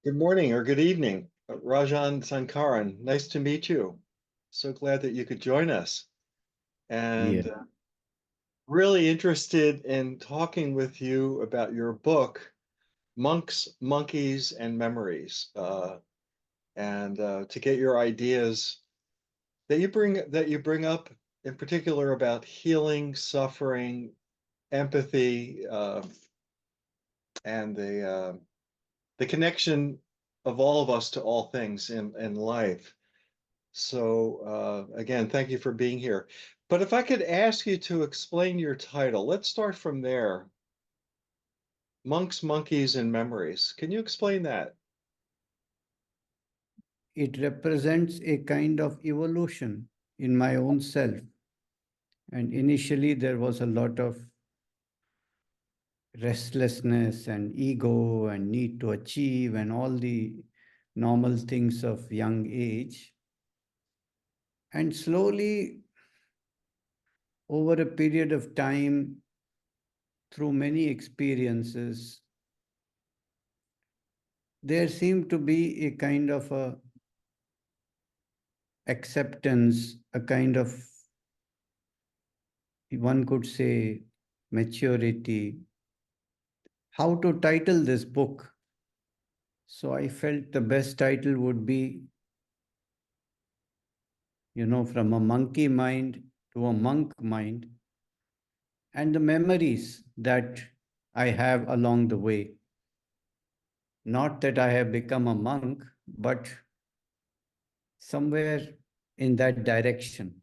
Good morning or good evening, Rajan Sankaran. Nice to meet you. So glad that you could join us. Yeah, And really interested in talking with you about your book, Monks, Monkeys, and Memories, and to get your ideas that you bring up in particular about healing, suffering, empathy, and the connection of all of us to all things in life. So again, thank you for being here. But if I could ask you to explain your title, let's start from there. Monks, Monkeys, and Memories. Can you explain that? it represents a kind of evolution in my own self. And initially, there was a lot of restlessness and ego and need to achieve and all the normal things of young age. And slowly, over a period of time, through many experiences, there seemed to be a kind of a acceptance, a kind of, one could say, maturity. How to title this book? So I felt the best title would be, from a monkey mind to a monk mind, and the memories that I have along the way. Not that I have become a monk, but somewhere in that direction.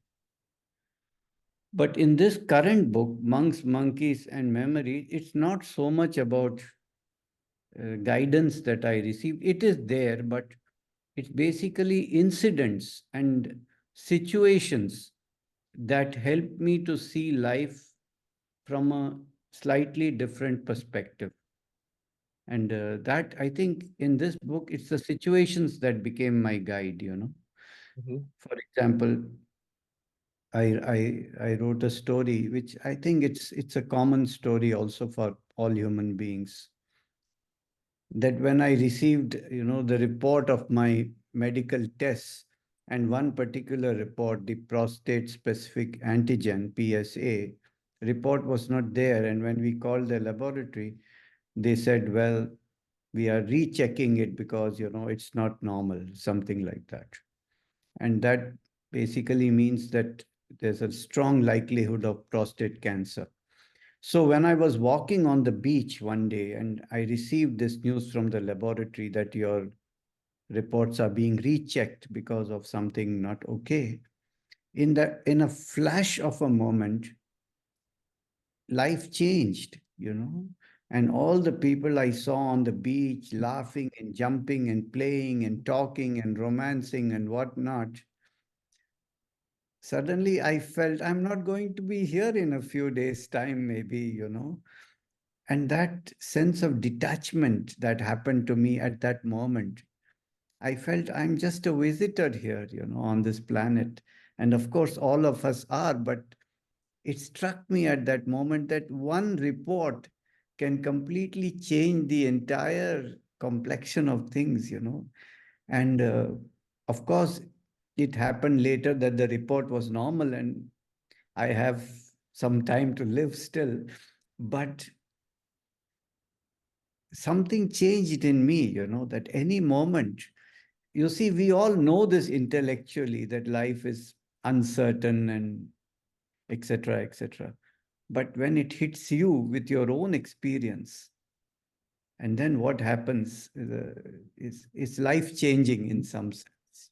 But in this current book, Monks, Monkeys, and Memory, it's not so much about guidance that I received. It is there, but it's basically incidents and situations that help me to see life from a slightly different perspective. And that, I think, in this book, it's the situations that became my guide. Mhm. For example, I wrote a story which I think it's a common story also for all human beings, that when I received, the report of my medical tests, and one particular report, the prostate specific antigen, PSA, report was not there. And when we called the laboratory, they said, well, we are rechecking it because, it's not normal, something like that. And that basically means that there's a strong likelihood of prostate cancer. So when I was walking on the beach one day and I received this news from the laboratory that your reports are being rechecked because of something not okay, in a flash of a moment, life changed. And all the people I saw on the beach laughing and jumping and playing and talking and romancing and whatnot, suddenly I felt I'm not going to be here in a few days' time, maybe. And that sense of detachment that happened to me at that moment, I felt I'm just a visitor here, on this planet. And of course, all of us are, but it struck me at that moment that one report can completely change the entire complexion of things. And of course, it happened later that the report was normal and I have some time to live still. But something changed in me, that any moment, you see, we all know this intellectually that life is uncertain and etc., etc. But when it hits you with your own experience, and then what happens is life changing in some sense.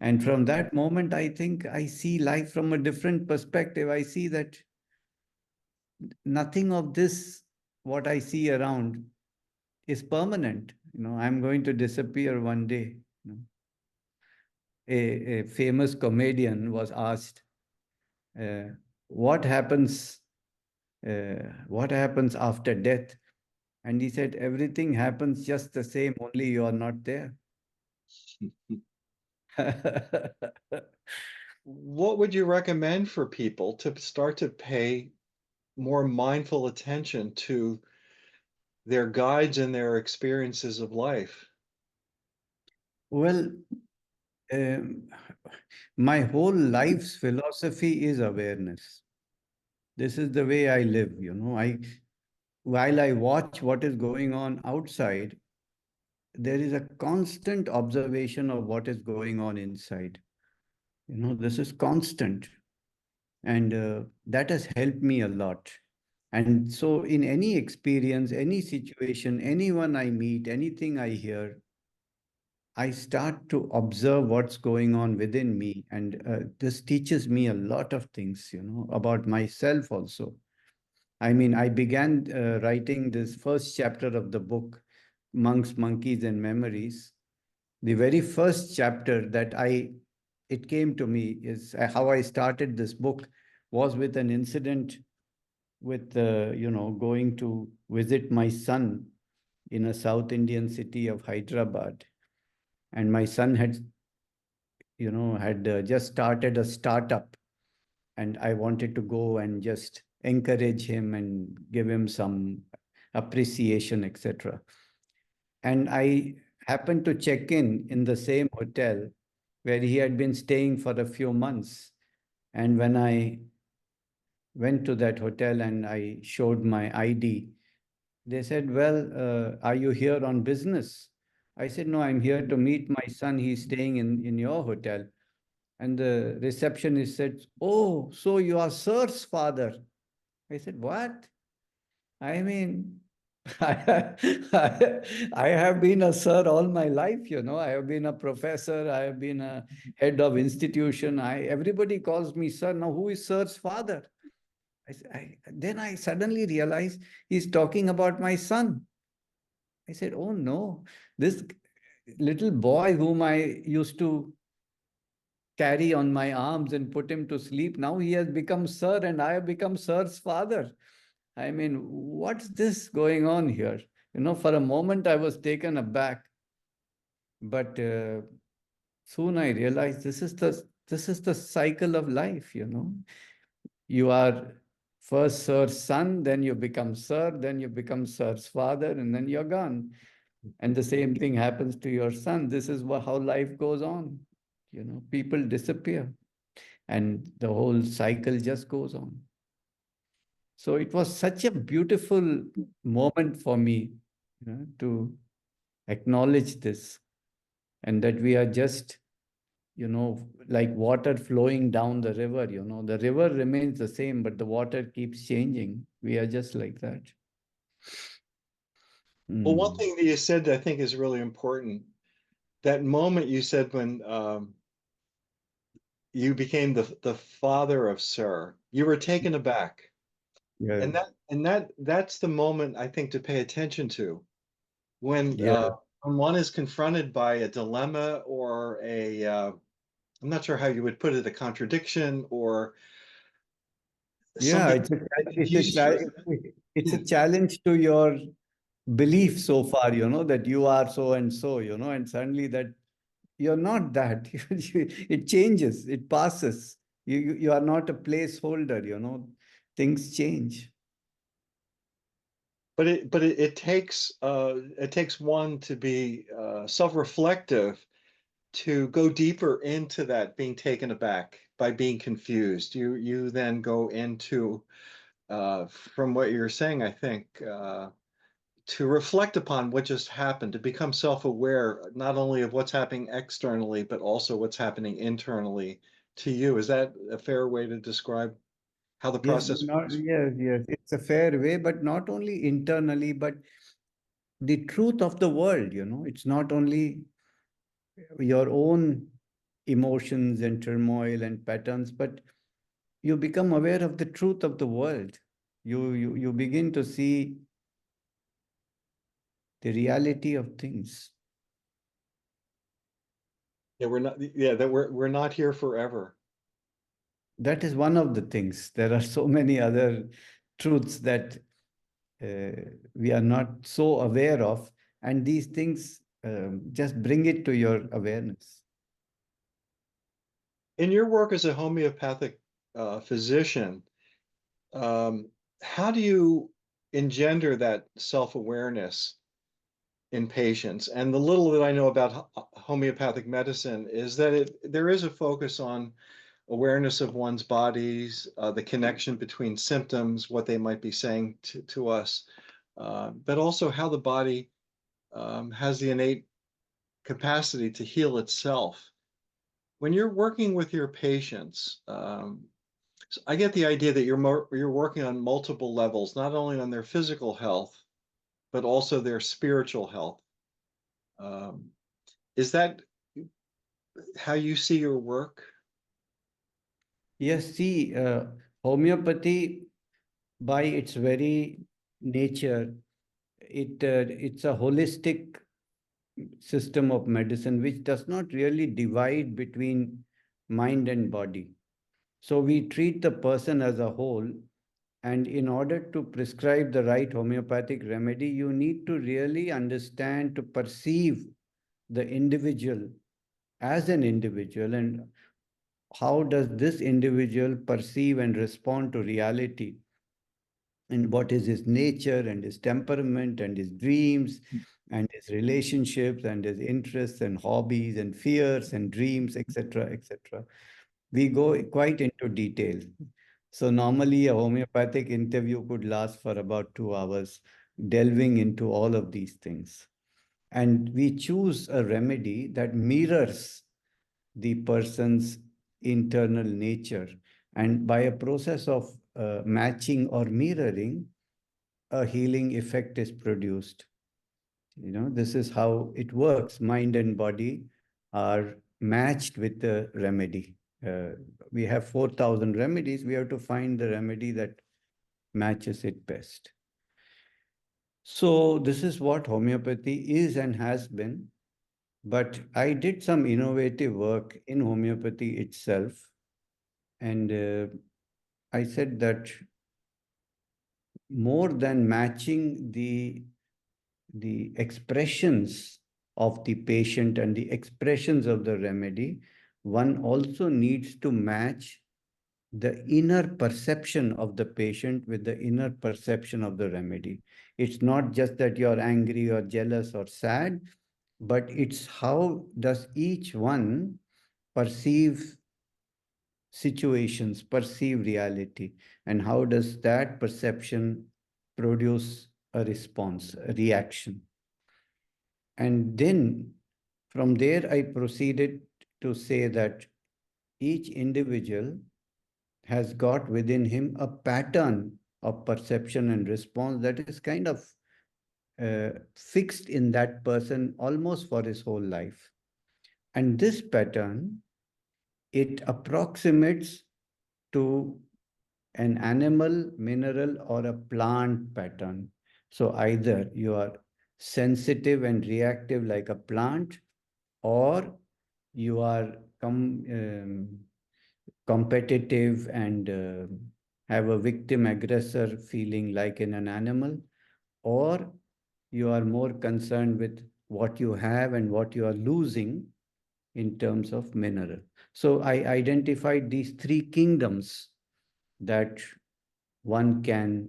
And from that moment, I think I see life from a different perspective. I see that nothing of this, what I see around, is permanent. I'm going to disappear one day. you know. A famous comedian was asked, uh, what happens what happens after death? And he said, everything happens just the same, only you are not there. What would you recommend for people to start to pay more mindful attention to their guides in their experiences of life? Well, um, my whole life's philosophy is awareness. This is the way I live, you know. While I watch what is going on outside, there is a constant observation of what is going on inside. You know, this is constant. And that has helped me a lot. And so, in any experience, any situation, anyone I meet, anything I hear, I start to observe what's going on within me. And this teaches me a lot of things, you know, about myself also. I mean, I began writing this first chapter of the book, Monks, Monkeys, and Memories. The very first chapter that it came to me is how I started this book was with an incident with, going to visit my son in a South Indian city of Hyderabad. And my son had just started a startup, and I wanted to go and just encourage him and give him some appreciation, etc. And I happened to check in the same hotel where he had been staying for a few months. And when I went to that hotel and I showed my ID, they said, "Well, are you here on business?" I said, "No, I'm here to meet my son. He's staying in your hotel." And the receptionist said, "Oh, so you are Sir's father." I said, "What?" I mean, I have been a sir all my life, you know. I have been a professor. I have been a head of institution. Everybody calls me sir. Now, who is Sir's father? Then I suddenly realized he's talking about my son. I said, "Oh no, this little boy whom I used to carry on my arms and put him to sleep, now he has become sir and I have become sir's father. I mean, what's this going on here?" You know, for a moment I was taken aback, but soon I realized this is the cycle of life. You know, you are first sir's son, then you become sir, then you become sir's father, and then you're gone. And the same thing happens to your son. This is how life goes on. You know, people disappear, and the whole cycle just goes on. So it was such a beautiful moment for me, to acknowledge this, and that we are just, like water flowing down the river. You know, the river remains the same, but the water keeps changing. We are just like that. Well, one Mm. thing that you said that I think is really important, that moment you said when you became the father of Sir, you were taken aback. Yeah. And that's the moment I think to pay attention to when Yeah. when one is confronted by a dilemma or I'm not sure how you would put it, a contradiction or Yeah. something It's a, that it's a, confuses you. cha- it's a challenge to your belief so far, that you are so and so, and suddenly that you're not that. It changes, it passes. You are not a placeholder, things change. But it takes one to be self-reflective to go deeper into that being taken aback by being confused. You then go into from what you're saying, I think, to reflect upon what just happened, to become self-aware not only of what's happening externally, but also what's happening internally to you. Is that a fair way to describe how the Yes, but process not, works? yes, yes. It's a fair way, but not only internally, but the truth of the world, it's not only your own emotions and turmoil and patterns, but you become aware of the truth of the world. You begin to see the reality of things. That we're not here forever. That is one of the things. There are so many other truths that we are not so aware of, and these things just bring it to your awareness. In your work as a homeopathic physician, um, how do you engender that self-awareness in patients. And the little that I know about homeopathic medicine is that there is a focus on awareness of one's bodies, the connection between symptoms, what they might be saying to us, but also how the body has the innate capacity to heal itself. When you're working with your patients, so I get the idea that you're working on multiple levels, not only on their physical health, but also their spiritual health. Um, is that how you see your work? Yes, see, homeopathy, by its very nature, it's a holistic system of medicine which does not really divide between mind and body. So we treat the person as a whole, and in order to prescribe the right homeopathic remedy, you need to really understand to perceive the individual as an individual, and how does this individual perceive and respond to reality, and what is his nature and his temperament and his dreams and his relationships and his interests and hobbies and fears and dreams, etc., etc. We go quite into detail. So normally a homeopathic interview could last for about 2 hours, delving into all of these things. And we choose a remedy that mirrors the person's internal nature. And by a process of matching or mirroring, a healing effect is produced. This is how it works. Mind and body are matched with the remedy. Uh, we have 4,000 remedies. We have to find the remedy that matches it best. So this is what homeopathy is and has been. But I did some innovative work in homeopathy itself. And I said that more than matching the expressions of the patient and the expressions of the remedy, one also needs to match the inner perception of the patient with the inner perception of the remedy. It's not just that you're angry or jealous or sad, but it's how does each one perceive situations, perceive reality, and how does that perception produce a response, a reaction. And then from there, I proceeded to say that each individual has got within him a pattern of perception and response that is kind of fixed in that person almost for his whole life. And this pattern, it approximates to an animal, mineral, or a plant pattern. So either you are sensitive and reactive like a plant, or you are competitive and have a victim aggressor feeling like in an animal, or you are more concerned with what you have and what you are losing in terms of mineral. So I identified these three kingdoms that one can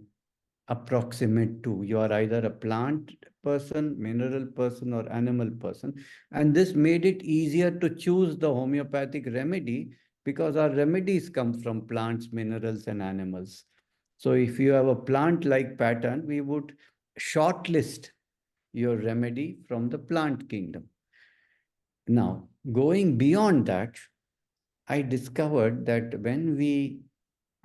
approximate to. You are either a plant person, mineral person, or animal person. And this made it easier to choose the homeopathic remedy because our remedies come from plants, minerals, and animals. So if you have a plant-like pattern, we would shortlist your remedy from the plant kingdom. Now, going beyond that, I discovered that when we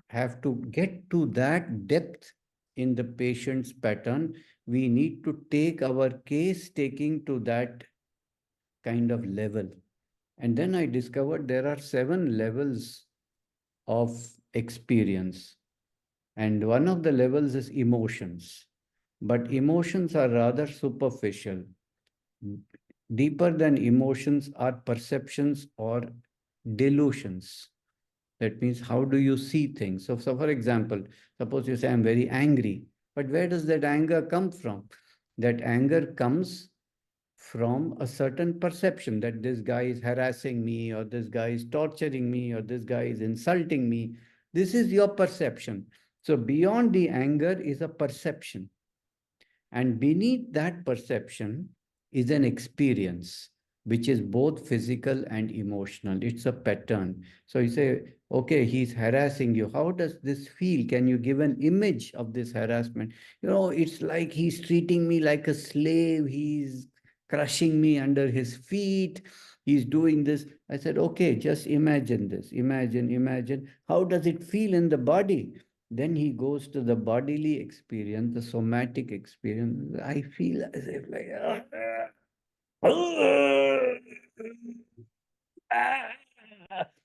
have to get to that depth in the patient's pattern, we need to take our case taking to that kind of level. And then I discovered there are 7 levels of experience. And one of the levels is emotions. But emotions are rather superficial. Deeper than emotions are perceptions or delusions. That means how do you see things? So for example, suppose you say, I'm very angry. But where does that anger come from? That anger comes from a certain perception that this guy is harassing me, or this guy is torturing me, or this guy is insulting me. This is your perception. So beyond the anger is a perception. And beneath that perception is an experience, which is both physical and emotional. It's a pattern. So you say, okay, he's harassing you. How does this feel? Can you give an image of this harassment? It's like he's treating me like a slave. He's crushing me under his feet. He's doing this. I said, okay, just imagine this. Imagine. How does it feel in the body? Then he goes to the bodily experience, the somatic experience. I feel as if like,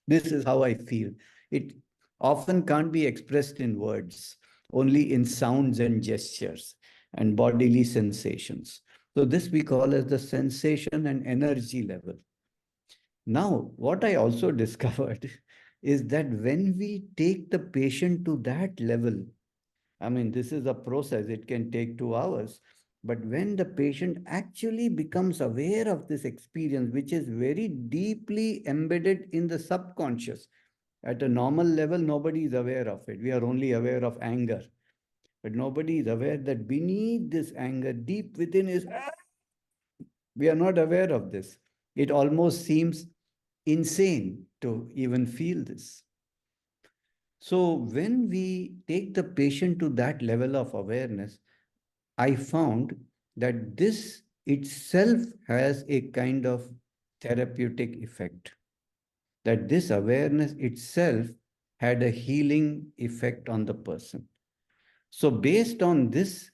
this is how I feel. It often can't be expressed in words, only in sounds and gestures and bodily sensations. So this we call as the sensation and energy level. Now, what I also discovered is that when we take the patient to that level, I mean, this is a process, it can take 2 hours. But when the patient actually becomes aware of this experience, which is very deeply embedded in the subconscious, at a normal level, nobody is aware of it. We are only aware of anger. But nobody is aware that beneath this anger, deep within is, we are not aware of this. It almost seems insane to even feel this. So when we take the patient to that level of awareness, I found that this itself has a kind of therapeutic effect, that this awareness itself had a healing effect on the person. So, based on this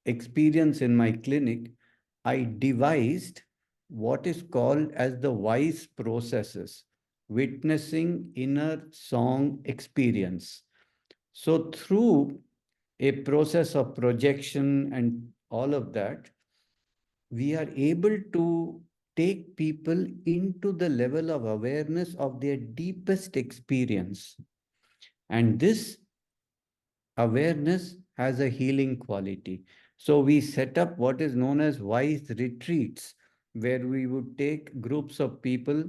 experience in my clinic, I devised what is called as the wise processes, witnessing inner song experience. So, through a process of projection and all of that, we are able to take people into the level of awareness of their deepest experience. And this awareness has a healing quality. So we set up what is known as wise retreats, where we would take groups of people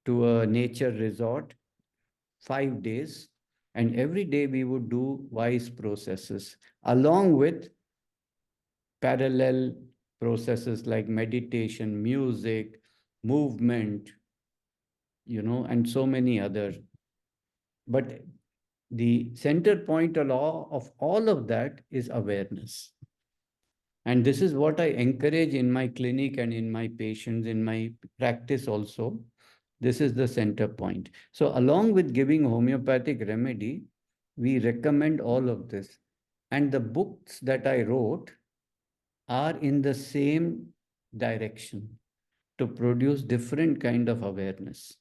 to a nature resort, 5 days, and every day we would do wise processes along with parallel processes like meditation, music, movement, and so many others. But the center point of all of that is awareness. And this is what I encourage in my clinic and in my patients, in my practice also. This is the center point. So, along with giving homeopathic remedy, we recommend all of this. And the books that I wrote are in the same direction to produce different kind of awareness.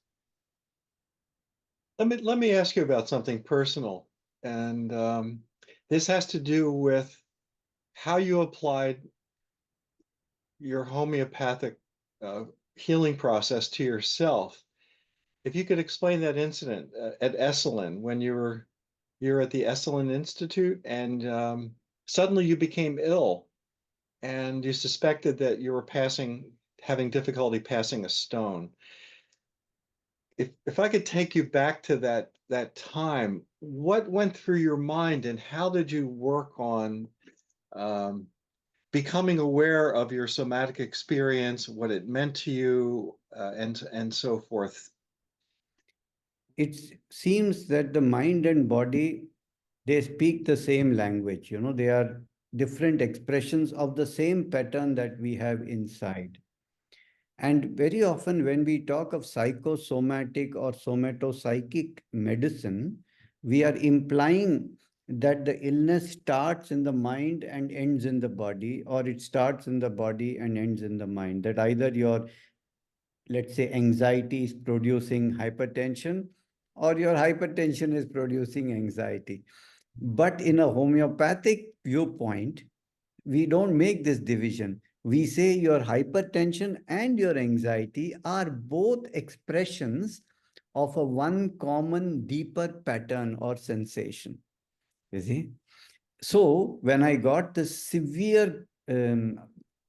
Let me ask you about something personal, and this has to do with how you applied your homeopathic uh, healing process to yourself. If you could explain that incident at Esalen when you're at the Esalen Institute and suddenly you became ill and you suspected that you were having difficulty passing a stone. If I could take you back to that time, what went through your mind and how did you work on um, becoming aware of your somatic experience, what it meant to you, and so forth? It seems that the mind and body, they speak the same language. They are different expressions of the same pattern that we have inside. And very often, when we talk of psychosomatic or somatopsychic medicine, we are implying that the illness starts in the mind and ends in the body, or it starts in the body and ends in the mind. That either your, let's say, anxiety is producing hypertension, or your hypertension is producing anxiety. But in a homeopathic viewpoint, we don't make this division. We say your hypertension and your anxiety are both expressions of a one common deeper pattern or sensation. You see? So when I got the severe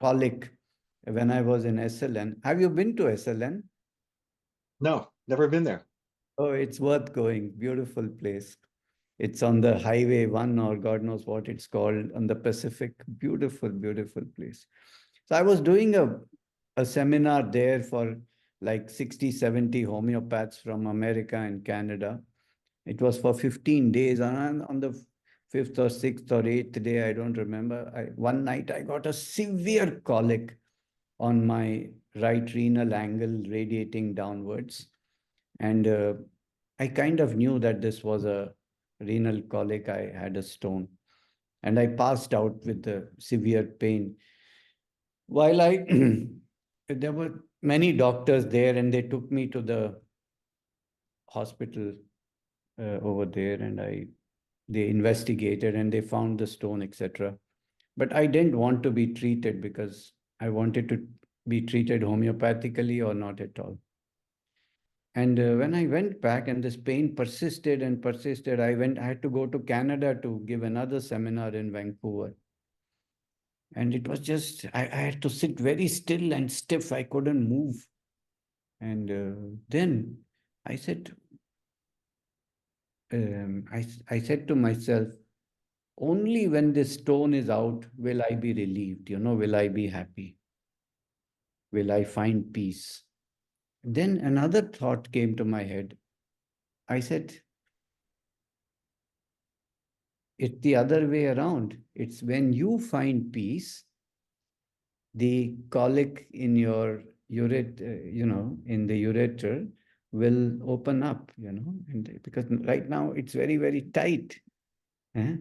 colic when I was in SLN, have you been to SLN? No, never been there. Oh, it's worth going. Beautiful place. It's on the Highway 1 or God knows what it's called on the Pacific. Beautiful, beautiful place. So I was doing a seminar there for like 60, 70 homeopaths from America and Canada. It was for 15 days. And on the fifth or sixth or eighth day, I don't remember. One night I got a severe colic on my right renal angle radiating downwards. And I kind of knew that this was a renal colic. I had a stone. And I passed out with the severe pain. While there were many doctors there, and they took me to the hospital over there, and they investigated and they found the stone, etc. But I didn't want to be treated because I wanted to be treated homeopathically or not at all. And when I went back and this pain persisted and persisted, I had to go to Canada to give another seminar in Vancouver. And it was just, I had to sit very still and stiff. I couldn't move. And then I said, I said to myself, only when this stone is out will I be relieved, will I be happy, will I find peace. Then another thought came to my head. I said, it's the other way around. It's when you find peace, the colic in your in the ureter will open up, and because right now it's very, very tight. Eh?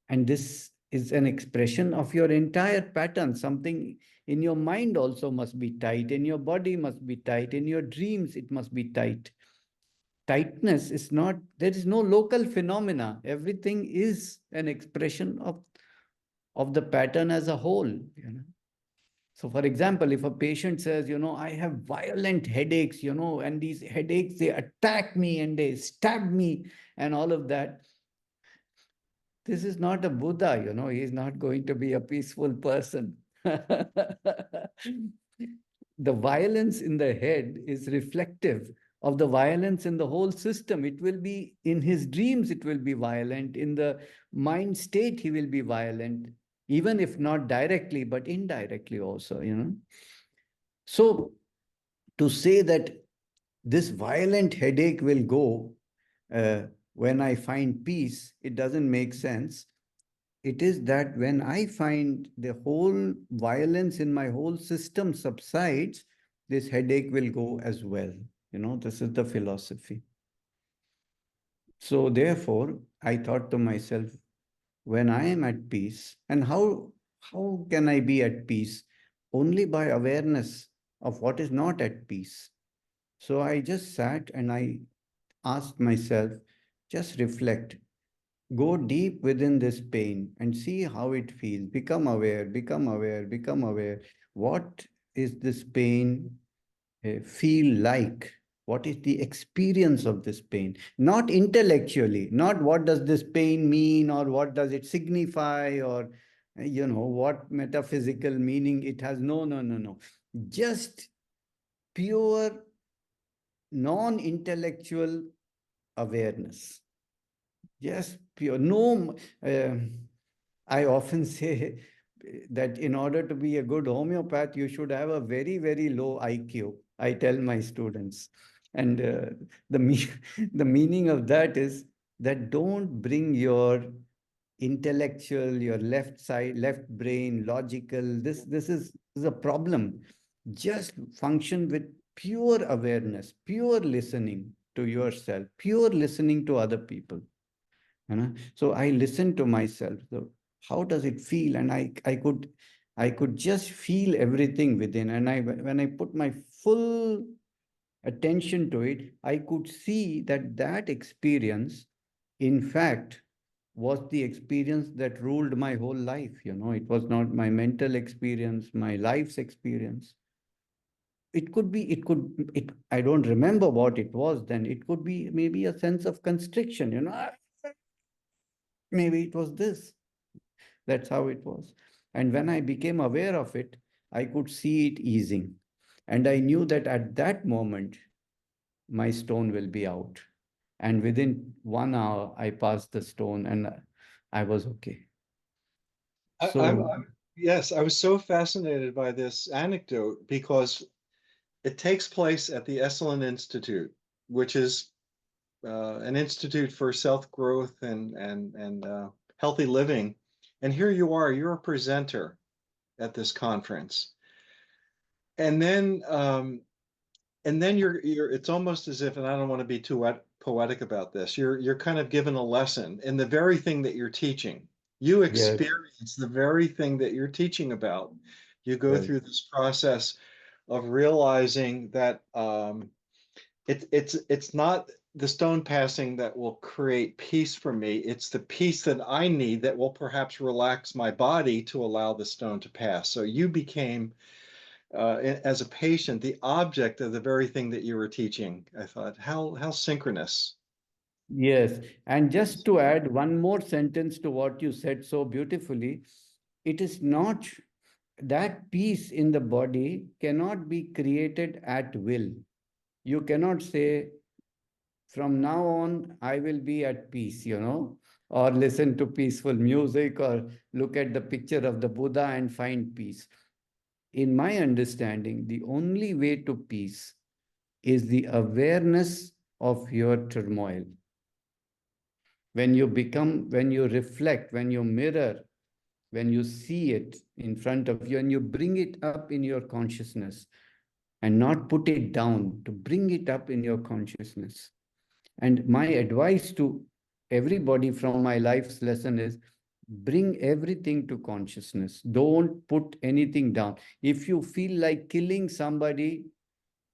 And this is an expression of your entire pattern. Something in your mind also must be tight, in your body must be tight, in your dreams it must be tight. Tightness is not, there is no local phenomena. Everything is an expression of the pattern as a whole. So for example, if a patient says, I have violent headaches, and these headaches, they attack me and they stab me and all of that, this is not a Buddha, he's not going to be a peaceful person. The violence in the head is reflective of the violence in the whole system. It will be in his dreams, it will be violent. In the mind state, he will be violent, even if not directly, but indirectly also. So to say that this violent headache will go when I find peace, it doesn't make sense. It is that when I find the whole violence in my whole system subsides, this headache will go as well. This is the philosophy. So therefore, I thought to myself, when I am at peace, and how can I be at peace? Only by awareness of what is not at peace. So I just sat and I asked myself, just reflect. Go deep within this pain and see how it feels. Become aware, become aware, become aware. What is this pain feel like? What is the experience of this pain? Not intellectually, not what does this pain mean or what does it signify or, what metaphysical meaning it has. No, no, no, no. Just pure non-intellectual awareness. Yes, pure. No, I often say that in order to be a good homeopath, you should have a very, very low IQ. I tell my students. And the, me the meaning of that is that don't bring your intellectual, your left side, left brain, logical. This is a problem. Just function with pure awareness, pure listening to yourself, pure listening to other people. So I listened to myself. So how does it feel? And I could just feel everything within. And when I put my full attention to it, I could see that experience, in fact, was the experience that ruled my whole life. It was not my mental experience, my life's experience. I don't remember what it was then. It could be maybe a sense of constriction. Maybe it was this. That's how it was. And when I became aware of it, I could see it easing. And I knew that at that moment, my stone will be out. And within 1 hour, I passed the stone and I was okay. So, Yes, I was so fascinated by this anecdote because it takes place at the Esalen Institute, which is an institute for self-growth and healthy living. And here you are, you're a presenter at this conference. And then you're it's almost as if, and I don't want to be too poetic about this, you're kind of given a lesson in the very thing that you're teaching. You yes, experience the very thing that you're teaching about. You go yes, through this process of realizing that it's not the stone passing that will create peace for me. It's the peace that I need that will perhaps relax my body to allow the stone to pass. So you became, as a patient, the object of the very thing that you were teaching. I thought, how synchronous. yes. And just to add one more sentence to what you said so beautifully, it is not that peace in the body cannot be created at will. You cannot say, from now on, I will be at peace, or listen to peaceful music or look at the picture of the Buddha and find peace. In my understanding, the only way to peace is the awareness of your turmoil. When you reflect, when you mirror, when you see it in front of you and you bring it up in your consciousness and not put it down, to bring it up in your consciousness. And my advice to everybody from my life's lesson is bring everything to consciousness. Don't put anything down. If you feel like killing somebody,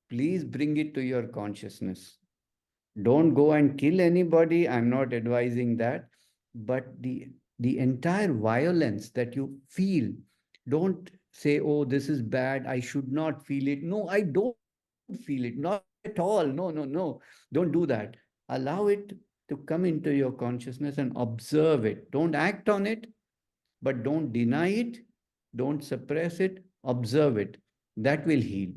please bring it to your consciousness. Don't go and kill anybody. I'm not advising that. But the entire violence that you feel, don't say, oh, this is bad. I should not feel it. No, I don't feel it. Not at all. No, no, no. Don't do that. Allow it to come into your consciousness and observe it. Don't act on it, but don't deny it. Don't suppress it. Observe it. That will heal.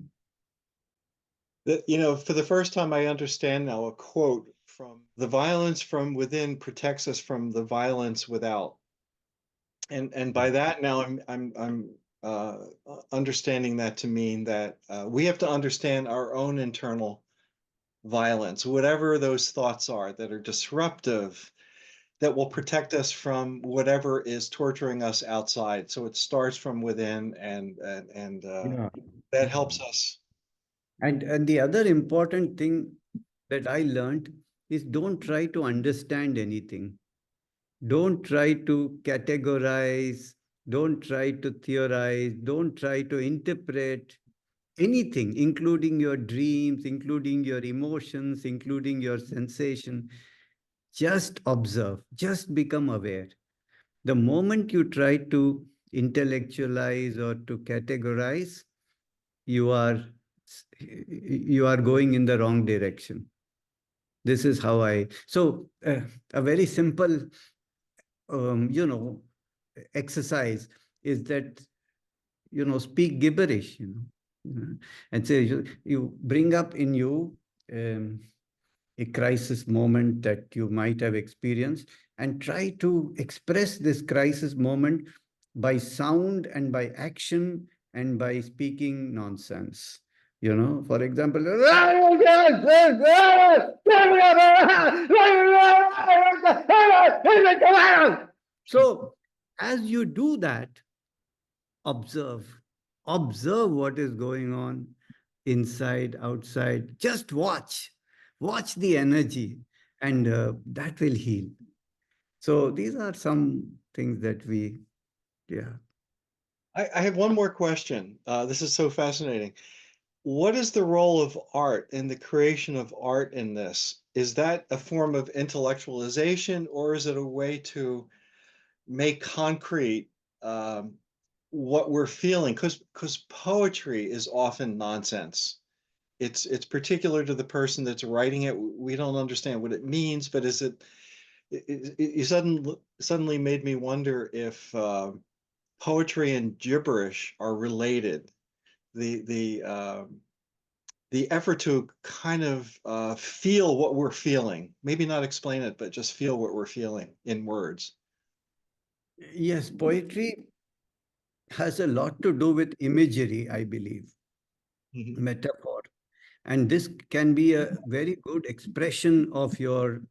That, for the first time, I understand now a quote from the violence from within protects us from the violence without. And by that now I'm understanding that to mean that we have to understand our own internal violence, whatever those thoughts are that are disruptive, that will protect us from whatever is torturing us outside. So it starts from within, and Yeah. that helps us. And the other important thing that I learned is don't try to understand anything. Don't try to categorize. Don't try to theorize. Don't try to interpret anything, including your dreams, including your emotions, including your sensation. Just observe, just become aware. The moment you try to intellectualize or to categorize, you are you are going in the wrong direction. This is how I so a very simple you know exercise is that speak gibberish, and say you bring up in you um, a crisis moment that you might have experienced and try to express this crisis moment by sound and by action and by speaking nonsense. For example, so as you do that, observe. Observe what is going on inside, outside. Just watch. Watch the energy, and that will heal. So these are some things that yeah. I have one more question. This is so fascinating. What is the role of art in the creation of art in this? Is that a form of intellectualization, or is it a way to make concrete um, what we're feeling? Because poetry is often nonsense. It's particular to the person that's writing it. We don't understand what it means, but is you suddenly made me wonder if poetry and gibberish are related. The the effort to kind of feel what we're feeling. Maybe not explain it, but just feel what we're feeling in words. Yes, poetry has a lot to do with imagery, I believe, Mhm. metaphor. And this can be a very good expression of your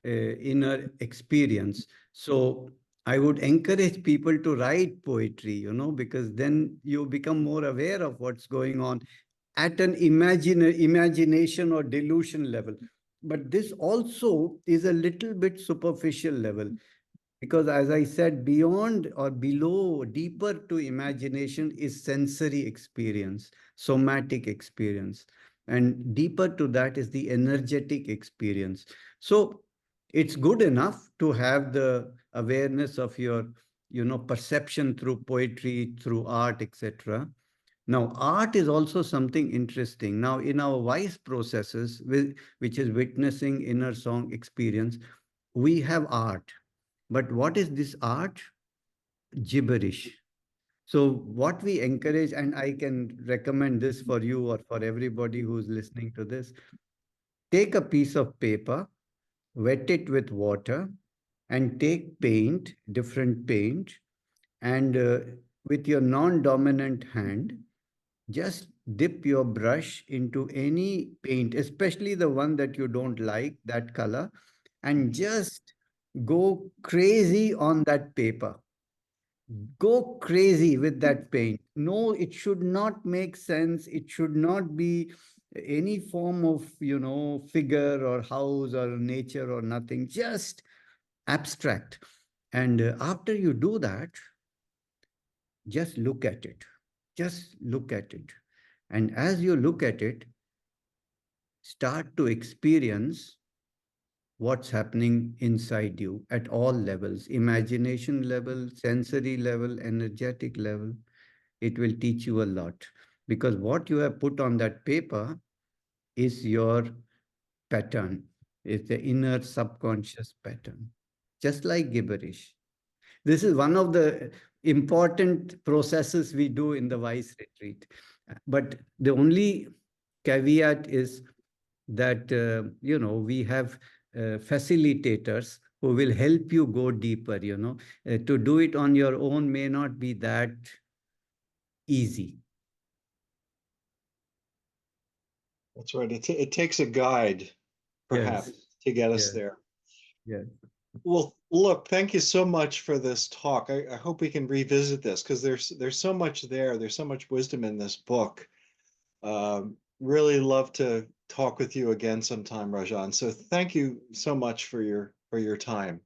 inner experience. So I would encourage people to write poetry, because then you become more aware of what's going on at an imagination or delusion level. But this also is a little bit superficial level. Because as I said, beyond or below, deeper to imagination is sensory experience, somatic experience. And deeper to that is the energetic experience. So it's good enough to have the awareness of your, perception through poetry, through art, etc. Now, art is also something interesting. Now, in our wise processes, which is witnessing inner song experience, we have art. But what is this art? Gibberish. So, what we encourage, and I can recommend this for you or for everybody who's listening to this, take a piece of paper, wet it with water, and take paint, different paint, and with your non dominant hand, just dip your brush into any paint, especially the one that you don't like, that color, and just go crazy on that paper. Go crazy with that paint. No, it should not make sense. It should not be any form of, figure or house or nature or nothing, just abstract. And after you do that, just look at it. Just look at it. And as you look at it, start to experience what's happening inside you at all levels, imagination level, sensory level, energetic level. It will teach you a lot, because what you have put on that paper is your pattern, is the inner subconscious pattern, just like gibberish. This is one of the important processes we do in the Wise Retreat. But the only caveat is that, we have facilitators who will help you go deeper. To do it on your own may not be that easy. That's right. It takes a guide, perhaps, Yes, to get us yes, there. yes. Well, look, thank you so much for this talk. I hope we can revisit this because there's so much there. There's so much wisdom in this book. Really love to talk with you again sometime, Rajan. So thank you so much for your time.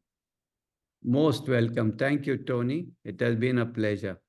Most welcome. Thank you, Tony. It has been a pleasure.